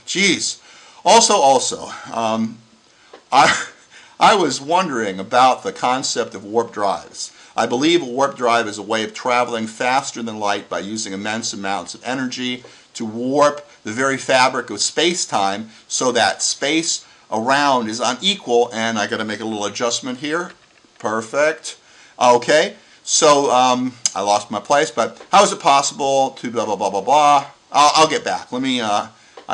Geez. Also, I, I was wondering about the concept of warp drives. I believe a warp drive is a way of traveling faster than light by using immense amounts of energy to warp the very fabric of space-time so that space around is unequal. And I got to make a little adjustment here. Perfect. Okay. So I lost my place, but how is it possible to blah, blah, blah, blah, blah? I'll get back. Let me,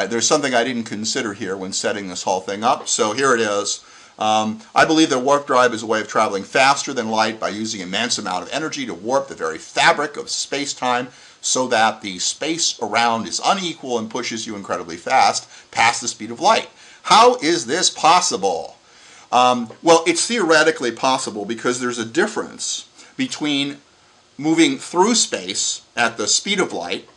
there's something I didn't consider here when setting this whole thing up. So here it is. I believe that warp drive is a way of traveling faster than light by using an immense amount of energy to warp the very fabric of space-time so that the space around is unequal and pushes you incredibly fast past the speed of light. How is this possible? Well, it's theoretically possible because there's a difference between moving through space at the speed of light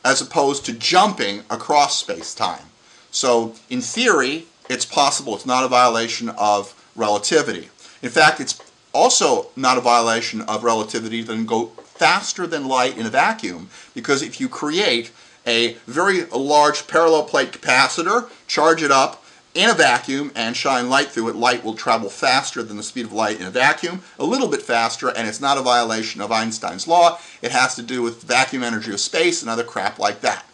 as opposed to jumping across space-time. So, in theory, it's possible. It's not a violation of relativity. In fact, it's also not a violation of relativity to go faster than light in a vacuum, because if you create a very large parallel plate capacitor, charge it up in a vacuum, and shine light through it, light will travel faster than the speed of light in a vacuum, a little bit faster, and it's not a violation of Einstein's law. It has to do with vacuum energy of space and other crap like that.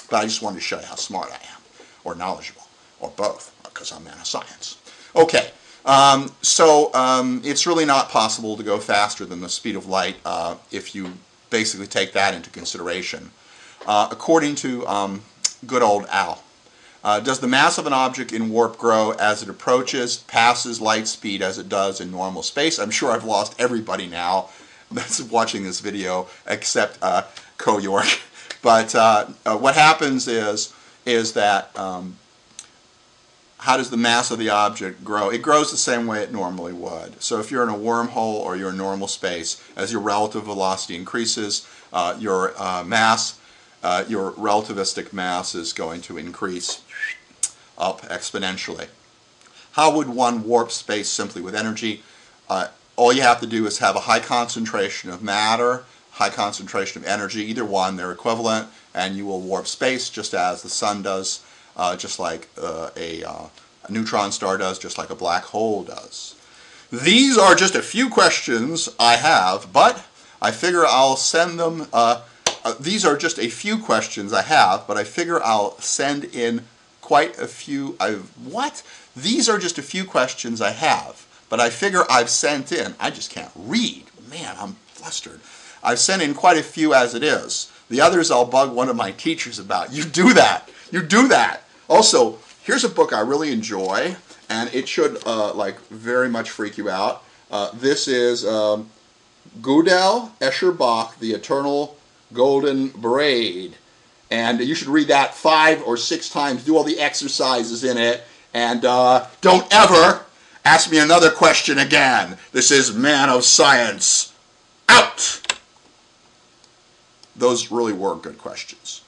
But I just wanted to show you how smart I am, or knowledgeable, or both, because I'm a man of science. Okay, it's really not possible to go faster than the speed of light if you basically take that into consideration. According to good old Al, does the mass of an object in warp grow as it approaches, passes light speed as it does in normal space? I'm sure I've lost everybody now that's watching this video except Co York. But what happens is that how does the mass of the object grow? It grows the same way it normally would. So if you're in a wormhole or you're in normal space, as your relative velocity increases, your mass, your relativistic mass is going to increase up exponentially. How would one warp space simply with energy? All you have to do is have a high concentration of matter, high concentration of energy, either one, they're equivalent, and you will warp space just as the sun does, just like a neutron star does, just like a black hole does. These are just a few questions I have, but I figure I'll send them, these are just a few questions I have, but I figure I'll send in quite a few, These are just a few questions I have, but I figure I've sent in, I just can't read, man, I'm flustered. I've sent in quite a few as it is. The others I'll bug one of my teachers about. You do that. You do that. Also, here's a book I really enjoy, and it should very much freak you out. This is Gödel, Escher, Bach, The Eternal Golden Braid. And you should read that 5 or 6 times, do all the exercises in it, and don't ever ask me another question again. This is Man of Science. Out! Those really were good questions.